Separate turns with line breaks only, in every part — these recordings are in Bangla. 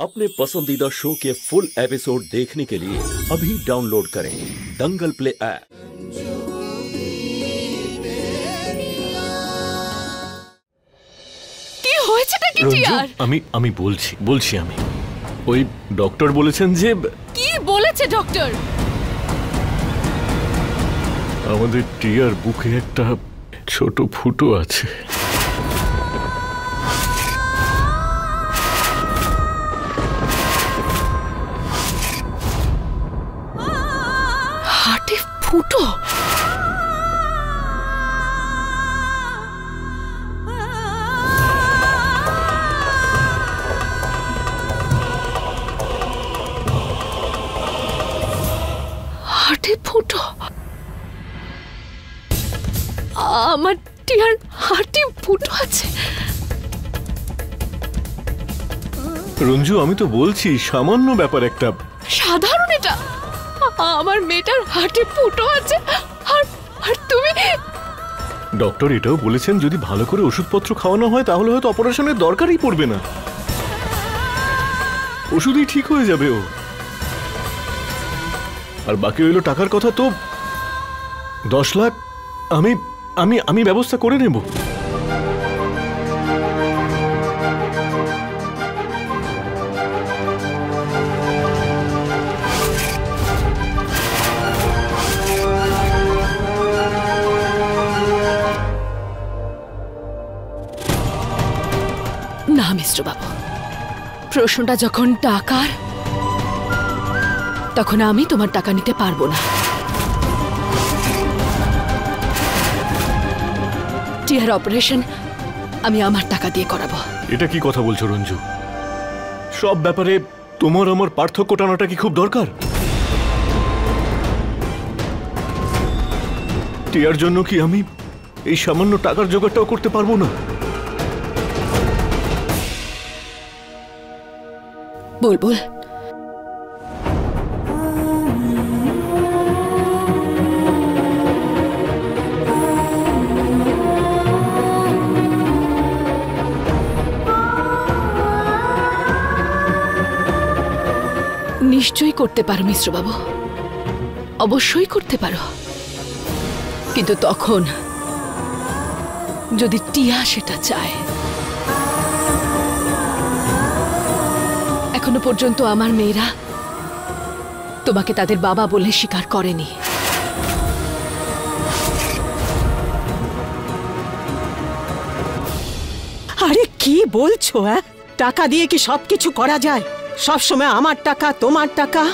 अपने पसंदीदा शो के फुल एपिसोड देखने के लिए अभी डाउनलोड करें दंगल प्ले ऐप।
কি হয়েছেটা কি টিয়ার?
আমি বলছি ওই ডক্টর বলেছেন যে।
কি বলেছে ডক্টর?
আমাদের টিয়ার বুকে একটা ছোট ফুটো আছে।
হার্টে ফুটো? হার্টে ফুটো? আমার টিয়ার হার্টে ফুটো আছে?
রঞ্জু, আমি তো বলছি সামান্য ব্যাপার একটা।
সাধারণ এটা? আমার মেয়েটার হার্টে ফুটো আছে আর তুমি?
ডক্টর এটাও বলেছেন যদি ভালো করে ওষুধপত্র খাওয়ানো হয় তাহলে হয়তো অপারেশনের দরকারই পড়বে না, ওষুধই ঠিক হয়ে যাবে ও। আর বাকি হইল টাকার কথা, তো 10 লাখ আমি ব্যবস্থা করে নেব।
না মিশ্র বাবু, প্রশ্নটা যখন টাকার, তখন আমি তোমার টাকা নিতে পারবো না। টিয়ার অপারেশন আমি আমার টাকা দিয়ে করাবো।
এটা কি কথা বলছো রঞ্জু? সব ব্যাপারে তোমার আমার পার্থক্য টানাটা কি খুব দরকার? টিয়ার জন্য কি আমি এই সামান্য টাকার জোগাড়টাও করতে পারবো না?
বুলবুল, নিশ্চয়ই করতে পারো মিশ্রবাবু, অবশ্যই করতে পারো, কিন্তু তখন যদি টিয়া সেটা চায়। এখনো পর্যন্ত আমার মেয়েরা তোমাকে তাদের বাবা বলে স্বীকার করেনি।
আরে কি বলছো? টাকা দিয়ে কি সবকিছু করা যায়? সব সময় আমার টাকা তোমার টাকা।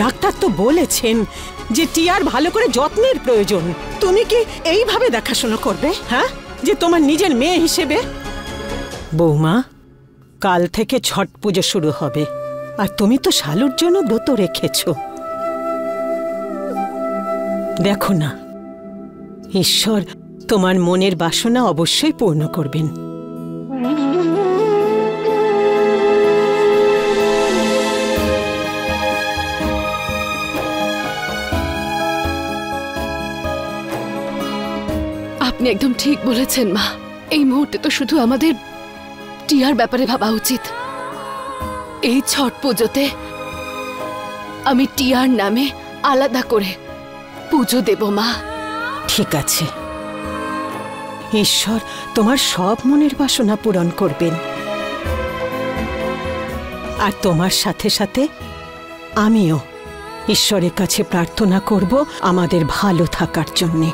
ডাক্তার তো বলেছেন যে টিয়ার ভালো করে যত্নের প্রয়োজন। তুমি কি এইভাবে দেখাশোনা করবে? হ্যাঁ, যে তোমার নিজের মেয়ে হিসেবে? বৌমা, কাল থেকে ছট পুজো শুরু হবে, আর তুমি তো শালুর জন্য ব্রত রেখেছো। দেখো না, ঈশ্বর তোমার মনের বাসনা অবশ্যই পূর্ণ করবেন।
আপনি একদম ঠিক বলেছেন মা। এই মুহূর্তে তো শুধু আমাদের টিয়ার ব্যাপারে ভাবা উচিত। এই ছট পুজোতে আমি টিয়ার নামে আলাদা করে পুজো দেব মা।
ঠিক আছে, ঈশ্বর তোমার সব মনের বাসনা পূরণ করবেন। আর তোমার সাথে সাথে আমিও ঈশ্বরের কাছে প্রার্থনা করব আমাদের ভালো থাকার জন্যে।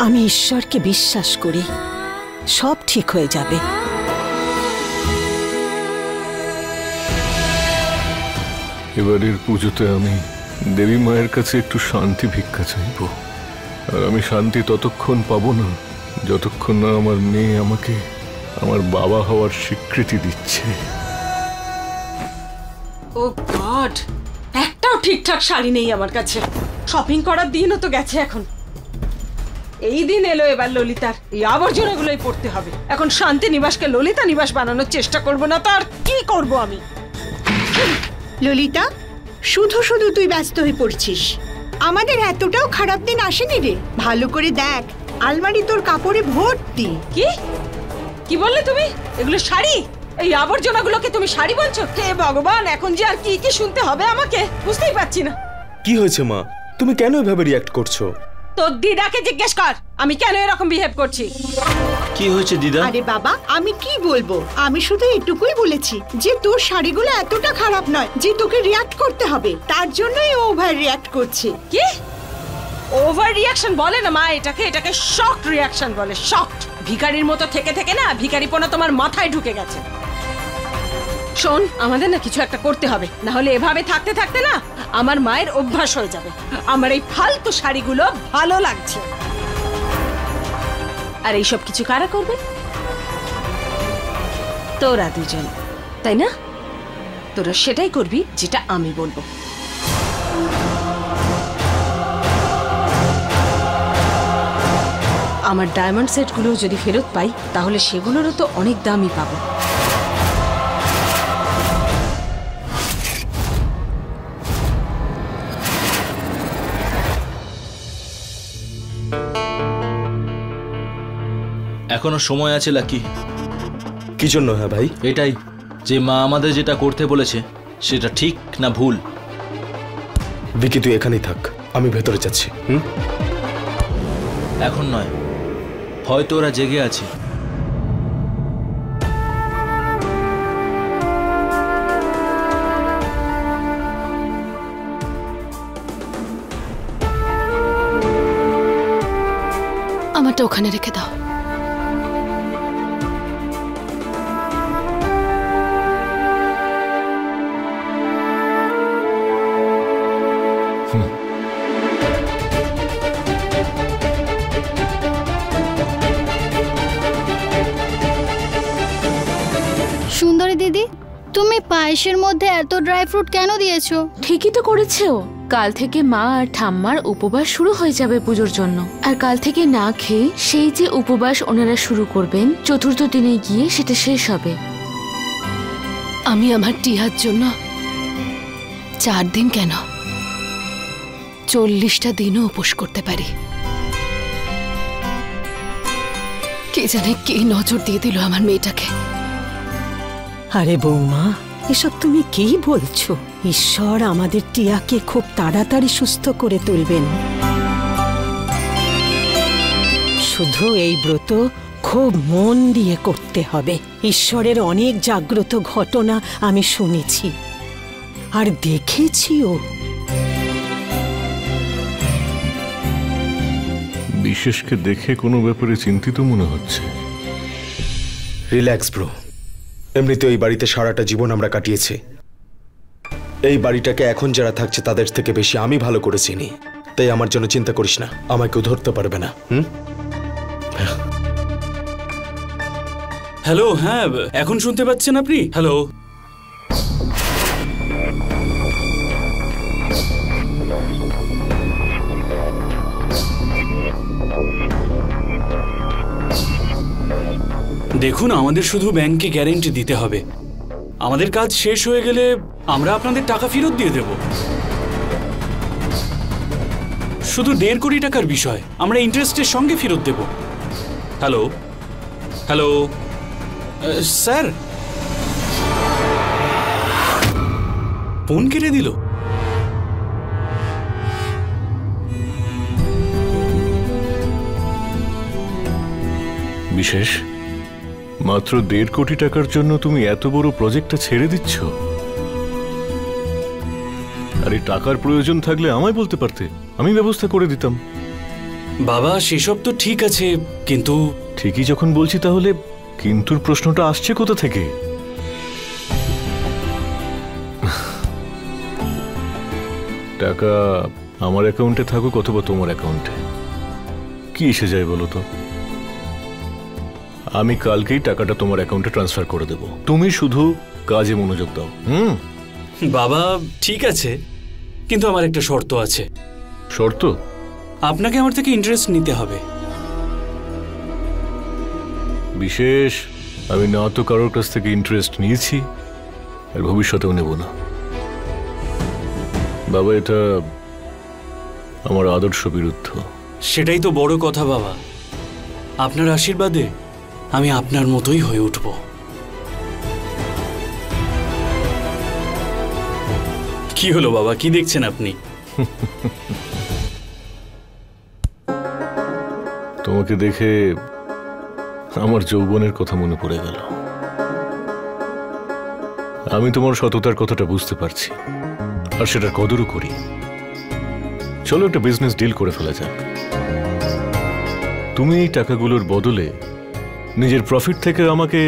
আমি ঈশ্বরকে বিশ্বাস করি, সব ঠিক হয়ে যাবে।
এবারের পুজোতে আমি দেবী মায়ের কাছে একটু শান্তি ভিক্ষা চাইব। আর আমি শান্তি ততক্ষণ পাবো না যতক্ষণ না আমার মেয়ে আমাকে আমার বাবা হওয়ার স্বীকৃতি দিচ্ছে।
ও গড, একটাও ঠিকঠাক শাড়ি নেই আমার কাছে। শপিং করার দিনও তো গেছে এখন। এই দিন এলো এবার ললিতার, এই আবর্জনাগুলোই পড়তে হবে। এখন শান্তি নিবাসকে ললিতা নিবাস বানানোর চেষ্টা করব না তো আর কি করব আমি?
ললিতা, শুধু শুধু তুই ব্যস্ত হয়ে পড়ছিস। আমাদের এতটাও খারাপ দিন আসেনি রে। ভালো করে দেখ, আলমারি তোর কাপড়ে ভর্তি।
কি কি বললে তুমি? এগুলো শাড়ি? এই আবর্জনাগুলোকে তুমি শাড়ি বলছো? হে ভগবান, এখন যে আর কি কি শুনতে হবে আমাকে, বুঝতেই পারছি না।
কি হয়েছে মা, তুমি কেন এভাবে রিঅ্যাক্ট করছো?
তোর দিদাকে জিজ্ঞেস কর আমি কেন এরকম বিহেভ করছি।
কি হয়েছে দিদা?
আরে বাবা, আমি কি বলবো, আমি শুধু এটুকুই বলেছি যে তোর শাড়িগুলো এতটা খারাপ নয় যে তোকে রিঅ্যাক্ট করতে হবে, তার জন্যই ও ওভার রিঅ্যাক্ট করছে।
কি ওভার রিঅ্যাকশন বলে না মা, এটাকে শকড রিঅ্যাকশন বলে। শকড। ভিখারির মতো থেকে থেকে না ভিখারিপনা তোমার মাথায় ঢুকে গেছে। শোন, আমাদের না কিছু একটা করতে হবে, না হলে এভাবে থাকতে থাকতে না আমার মায়ের অভ্যাস হয়ে যাবে। আমার এই ফালতু শাড়িগুলো ভালো লাগছে। আর এইসব কিছু কারা করবে? তোরা দুজন, তাই না? তোরা সেটাই করবি যেটা আমি বলবো। আমার ডায়মন্ড সেটগুলো যদি ফেরত পাই তাহলে সেগুলোরও তো অনেক দামই পাবো।
এখনো সময় আছে লাকি।
কি জন্য? হ্যাঁ ভাই,
এটাই যে মা আমাদের যেটা করতে বলেছে সেটা ঠিক না ভুল।
ভিকি তুই এখানেই থাক, আমি ভেতরে যাচ্ছি।
এখন নয়, হয়তো ওরা জেগে আছে।
আমারটা ওখানে রেখে দাও।
সুন্দরী দিদি, তুমি পায়েসের মধ্যে এত ড্রাই ফ্রুট কেন দিয়েছো?
ঠিকই তো করেছে ও। কাল থেকে মা আর ঠাম্মার উপবাস শুরু হয়ে যাবে পুজোর জন্য। আর কাল থেকে না খেয়ে সেই যে উপবাস ওনারা শুরু করবেন, চতুর্থ দিনে গিয়ে সেটা শেষ হবে।
আমি আমার টিয়ার জন্য 4 দিন কেন 40টা দিনও উপোস করতে পারি। কে জানে কে নজর দিয়ে দিল আমার মেয়েটাকে।
আরে বৌমা, এসব তুমি কি বলছো? ঈশ্বর আমাদের টিয়াকে খুব তাড়াতাড়ি সুস্থ করে তুলবেন। শুধু এই ব্রত খুব মন দিয়ে করতে হবে। ঈশ্বরের অনেক জাগ্রত ঘটনা আমি শুনেছি আর দেখেছিও।
বিশেষকে দেখে কোনো ব্যাপারে চিন্তিত মনে হচ্ছে।
রিল্যাক্স ব্রো, এমনিতে ওই বাড়িতে সারাটা জীবন আমরা কাটিয়েছি। এই বাড়িটাকে এখন যারা থাকছে তাদের থেকে বেশি আমি ভালো করে চিনি, তাই আমার জন্য চিন্তা করিস না, আমাকেও ধরতে পারবে না।
হ্যালো, হ্যাঁ এখন শুনতে পাচ্ছেন আপনি? হ্যালো, দেখুন আমাদের শুধু ব্যাংকে গ্যারেন্টি দিতে হবে। আমাদের কাজ শেষ হয়ে গেলে আমরা আপনাদের টাকা ফেরত দিয়ে দেব। শুধু 1.5 কোটি টাকার বিষয়, আমরা ইন্টারেস্টের সঙ্গে ফেরত দেব। হ্যালো হ্যালো স্যার, ফোন কেটে দিল।
বিশেষ, মাত্র 1.5 কোটি টাকার জন্য তুমি এত বড় প্রজেক্টটা ছেড়ে দিচ্ছ? আর এই টাকার প্রয়োজন থাকলে আমায় বলতে পারতে, আমি ব্যবস্থা করে দিতাম।
বাবা সেসব তো ঠিক আছে, কিন্তু
ঠিকই যখন বলছি তাহলে কিন্তুর প্রশ্নটা আসছে কোথা থেকে? টাকা আমার অ্যাকাউন্টে থাকুক অথবা তোমার অ্যাকাউন্টে, কি এসে যায় বলো তো? আমি কালকেই টাকাটা তোমার অ্যাকাউন্টে ট্রান্সফার করে দেব, তুমি শুধু কাজে মনোযোগ দাও।
বাবা ঠিক আছে, কিন্তু আমার একটা শর্ত আছে।
শর্ত?
আপনাকে আমার থেকে ইন্টারেস্ট নিতে হবে।
বিশেষ, আমি না তো কারোর কাছ থেকে ইন্টারেস্ট নিয়েছি আর ভবিষ্যতেও নেব না। বাবা, এটা আমার আদর্শ বিরুদ্ধ।
সেটাই তো বড় কথা বাবা, আপনার আশীর্বাদে আমি আপনার মতোই হয়ে উঠব। কি হলো বাবা, কি দেখছেন আপনি?
তোমাকে দেখে আমার যৌবনের কথা মনে পড়ে গেল। আমি তোমার সততার কথাটা বুঝতে পারছি, আর সেটার কদরও করি। চলো একটা বিজনেস ডিল করে ফেলা যাক। তুমি এই টাকাগুলোর বদলে নিজের প্রফিট থেকে আমাকে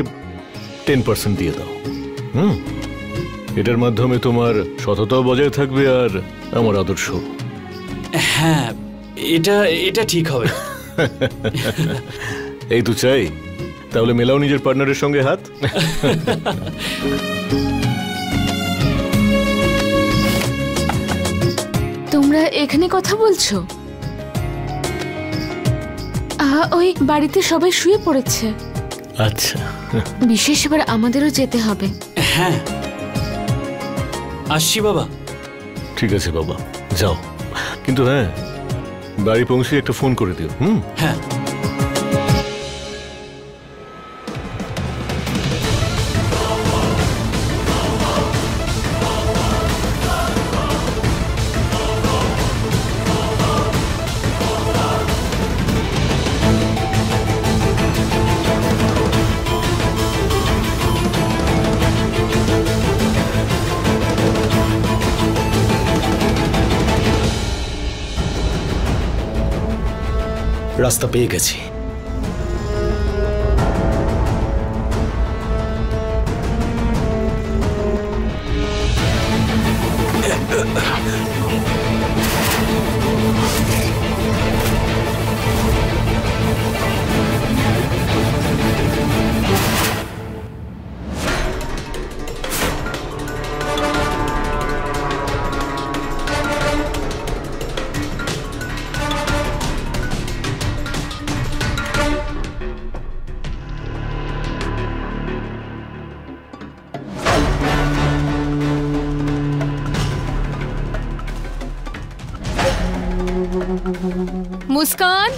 10% দিয়ে দাও। এটার মাধ্যমে তোমার সততাও বজায় থাকবে আর আমার আদর্শ।
হ্যাঁ, এটা ঠিক হবে।
এই তো চাই। তাহলে মেলাও নিজের পার্টনারের সঙ্গে হাত।
তোমরা এখানে কথা বলছো? ওই বাড়িতে সবাই শুয়ে পড়েছে।
আচ্ছা,
বিশেষ এবার আমাদেরও যেতে হবে।
হ্যাঁ, আসছি বাবা।
ঠিক আছে বাবা, যাও। কিন্তু হ্যাঁ, বাড়ি পৌঁছে একটা ফোন করে দিও।
হ্যাঁ।
রাস্তা পেয়ে গেছি।
মুস্কান,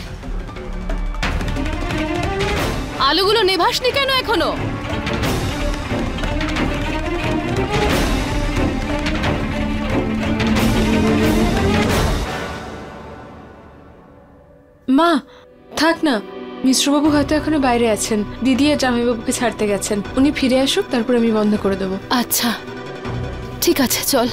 আলুগুলো নেভাসনি কেন এখনো?
মা থাক না, মিশ্রবাবু হয়তো এখনো বাইরে আছেন। দিদি আর জামাইবাবুকে ছাড়তে গেছেন। উনি ফিরে আসুক, তারপর আমি বন্ধ করে দেবো।
আচ্ছা ঠিক আছে, চল।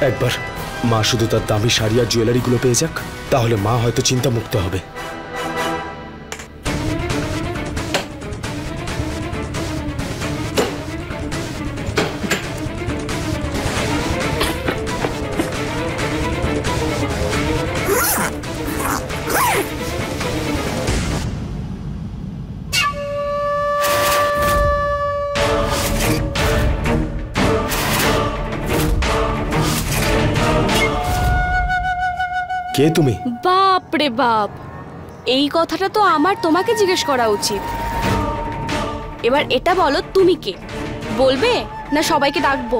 একবার মা শুধু তার দামি শাড়ি আর জুয়েলারিগুলো পেয়ে যাক, তাহলে মা হয়তো চিন্তামুক্ত হবে। কে তুমি?
বাপ রে বাপ, এই কথাটা তো আমার তোমাকে জিজ্ঞেস করা উচিত। এবার এটা বলো, তুমি কে? বলবে না সবাইকে ডাকবো?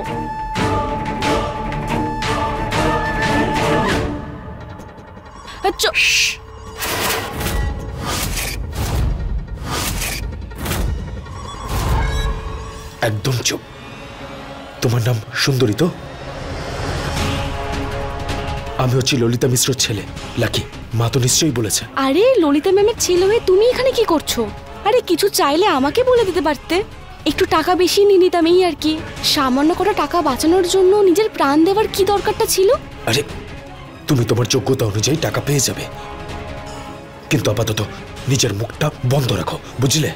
একদম চুপ। তোমার নাম সুন্দরী তো? আমি হচ্ছি ললিতা মিশ্রর ছেলে লাকি। মা তো নিশ্চয়ই বলেছে।
আরে ললিতা ম্যামের ছেলে হয়ে তুমি এখানে কি করছো? আরে কিছু চাইলে আমাকে বলে দিতে পারতে। একটু টাকা বেশি নিয়ে নিতাম, এই আর কি। সামান্য কটা টাকা বাঁচানোর জন্য নিজের প্রাণ দেওয়ার কি দরকারটা ছিল?
আরে তুমি তোমার যোগ্যতা অনুযায়ী টাকা পেয়ে যাবে, কিন্তু আপাতত নিজের মুখটা বন্ধ রাখো, বুঝলে?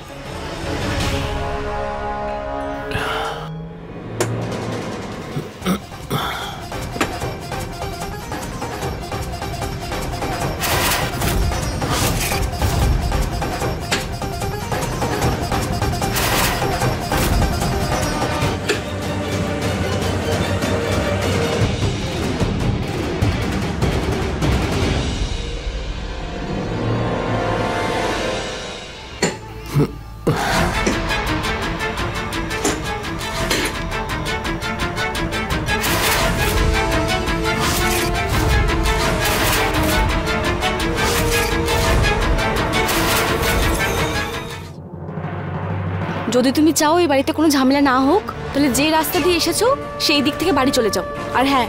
যদি তুমি চাও এই বাড়িতে কোনো ঝামেলা না হোক তাহলে যে রাস্তা দিয়ে এসেছো সেই দিক থেকে বাড়ি চলে যাও। আর হ্যাঁ,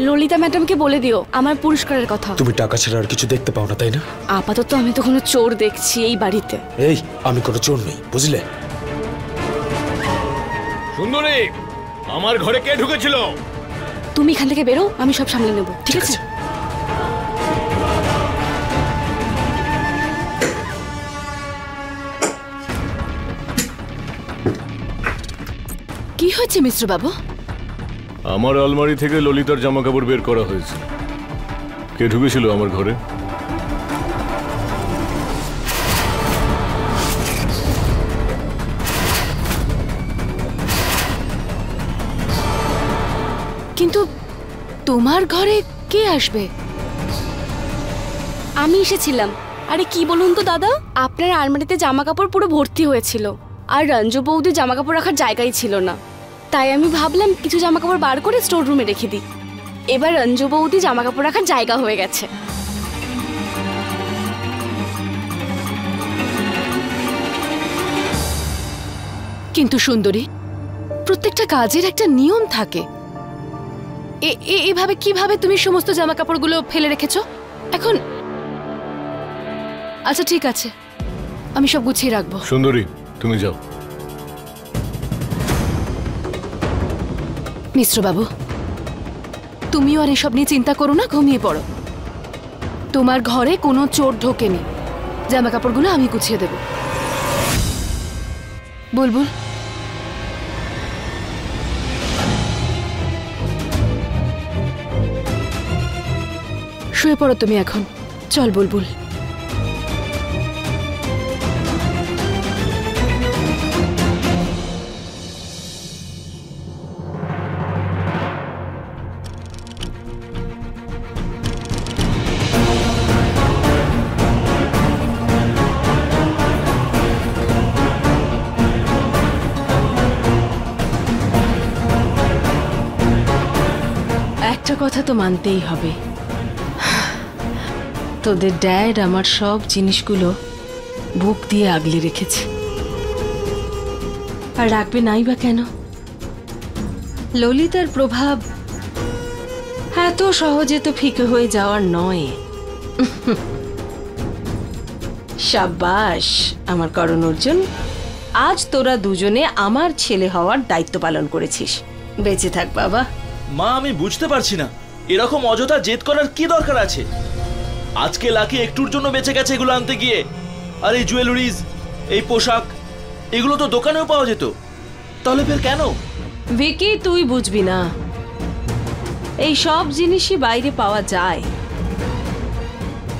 ললিতা ম্যাডামকে বলে দিও আমার পুরস্কারের কথা।
তুমি টাকা ছাড়া আর কিছু দেখতে পাও না, তাই না?
আপাতত আমি তো কোনো চোর দেখছি এই বাড়িতে।
এই, আমি কোনো চোর নই, বুঝলে?
সুন্দরী, আমার ঘরে কে ঢুকেছিল?
তুমি এখান থেকে বেরো, আমি সব সামলে নেব, ঠিক আছে?
কি হয়েছে মিশ্র বাবু?
আমার আলমারি থেকে ললিতার জামা কাপড় বের করা হয়েছে। কে ঢুকেছিল আমার ঘরে?
কিন্তু তোমার ঘরে কে আসবে?
আমি এসেছিলাম। আরে কি বলুন তো দাদা, আপনার আলমারিতে জামা কাপড় পুরো ভর্তি হয়েছিল, আর রঞ্জু বৌদি জামা কাপড় রাখার জায়গাই ছিল না। তাই আমি ভাবলাম কিছু জামা কাপড় বার করে স্টোর রুমে রেখে দিই। এবার রঞ্জু বৌদি জামা কাপড় রাখার জায়গা হয়ে গেছে।
কিন্তু সুন্দরী, প্রত্যেকটা কাজের একটা নিয়ম থাকে। এভাবে কিভাবে তুমি সমস্ত জামা কাপড়গুলো ফেলে রেখেছো এখন? আচ্ছা ঠিক আছে, আমি সব গুছিয়ে রাখবো।
সুন্দরী, তুমি যাও।
মিশ্র বাবু, তুমিও আর এসব নিয়ে চিন্তা করো না, ঘুমিয়ে পড়ো। তোমার ঘরে কোনো চোর ঢোকেনি, জামা কাপড়গুলো আমি গুছিয়ে দেব। বুলবুল, শুয়ে পড়ো তুমি এখন। চল বুলবুল।
একটা কথা তো মানতেই হবে, তোদের ড্যাড আমার সব জিনিসগুলো বুক দিয়ে আগলে রেখেছে। আর রাখবে নাই বা কেন? ললিতার প্রভাব এত সহজে তো ফিকে হয়ে যাওয়ার নয়। শাবাশ আমার করণ অর্জুন, আজ তোরা দুজনে আমার ছেলে হওয়ার দায়িত্ব পালন করেছিস। বেঁচে থাক বাবা।
মা, আমি বুঝতে পারছি না এরকম অযথা জেদ করার কি দরকার আছে। আজকে লাকি একটুর জন্য বেঁচে গেছে এগুলো আনতে গিয়ে, আর এই জুয়েলারিজ, এই পোশাক, এগুলো তো দোকানেও পাওয়া যেত, তাহলে ফের কেন?
ভিকি, তুই বুঝবি না, এই সব জিনিসই বাইরে পাওয়া যায়,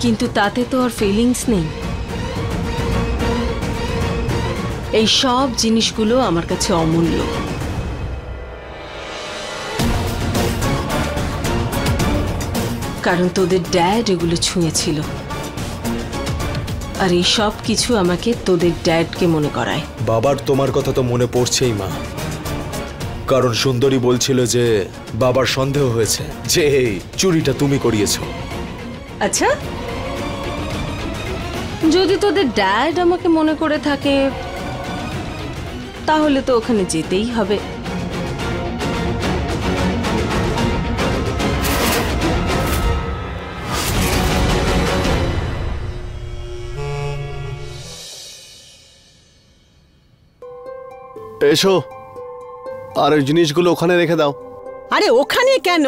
কিন্তু তাতে তো আর ফিলিংস নেই। এই সব জিনিসগুলো আমার কাছে অমূল্য। কারণ তোদের ড্যাড এগুলো ছুঁয়েছিল, আর এই সব কিছু আমাকে তোদের ড্যাডকে মনে করায়।
বাবার তোমার কথা তো মনে পড়ছেই মা, কারণ সুন্দরী বলছিল যে বাবার সন্দেহ হয়েছে যে এই চুরিটা তুমি করিয়েছো।
আচ্ছা, যদি তোদের ড্যাড আমাকে মনে করে থাকে তাহলে তো ওখানে যেতেই হবে।
এসো, আর ওই জিনিসগুলো ওখানে রেখে দাও।
আরে ওখানে কেন?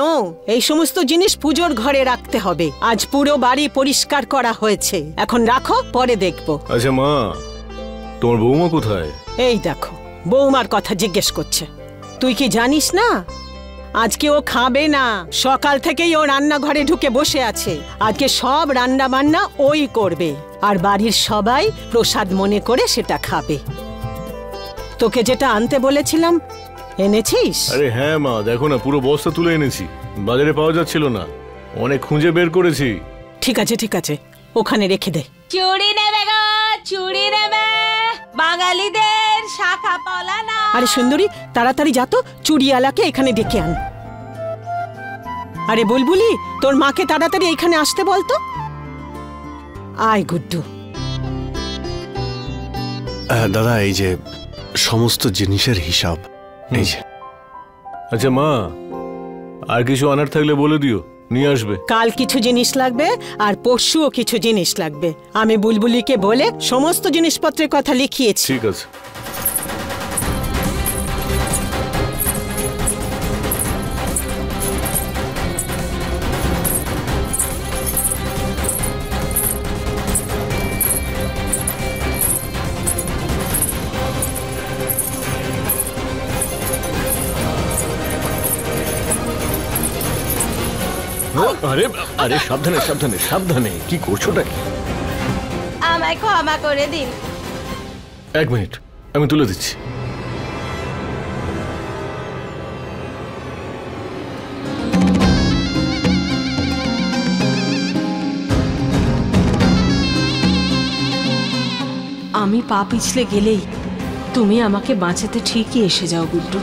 এই সমস্ত জিনিস পুজোর ঘরে রাখতে হবে। আজ পুরো বাড়ি পরিষ্কার করা হয়েছে, এখন রাখো, পরে দেখবো।
আচ্ছা মা, তোমার বৌমা কোথায়?
এই দেখো, বৌমার কথা জিজ্ঞেস করছে। তুই কি জানিস না আজকে ও খাবে না? সকাল থেকেই ও রান্নাঘরে ঢুকে বসে আছে। আজকে সব রান্না বান্না ওই করবে, আর বাড়ির সবাই প্রসাদ মনে করে সেটা খাবে। তোকে যেটা আনতে বলেছিলাম এনেছিস?
আরে হ্যাঁ মা, দেখো না, পুরো বস্তা তুলে এনেছি, বাজারে পাওয়া যাচ্ছিল না, অনেক খুঁজে বের করেছি।
ঠিক আছে ঠিক আছে, ওখানে রেখে দে।
চুড়ি নেবে গো, চুড়ি নেবে, বাঙালিদের শাখা পলা না।
আরে সুন্দরী, তাড়াতাড়ি যা তো, চুড়িওয়ালাকে এখানে ডেকে আন। আরে বুলবুলি, তোর মাকে তাড়াতাড়ি এখানে আসতে বলতো। আয় গুড্ডু।
দাদা, এই যে সমস্ত জিনিসের হিসাব। এই যে।
আচ্ছা মা, আর কিছু আনার থাকলে বলে দিও, নিয়ে আসবে।
কাল কিছু জিনিস লাগবে আর পরশুও কিছু জিনিস লাগবে। আমি বুলবুলিকে বলে সমস্ত জিনিসপত্রের কথা লিখিয়েছি।
ঠিক আছে। আরে আরে সাবধানে সাবধানে সাবধানে, কি করছোটা কি?
আমায় ক্ষমা করে দিন।
1 মিনিট, আমি তুলে দিচ্ছি।
আমি পা পিছলে গেলেই তুমি আমাকে বাঁচাতে ঠিকই এসে যাও গুড্ডু।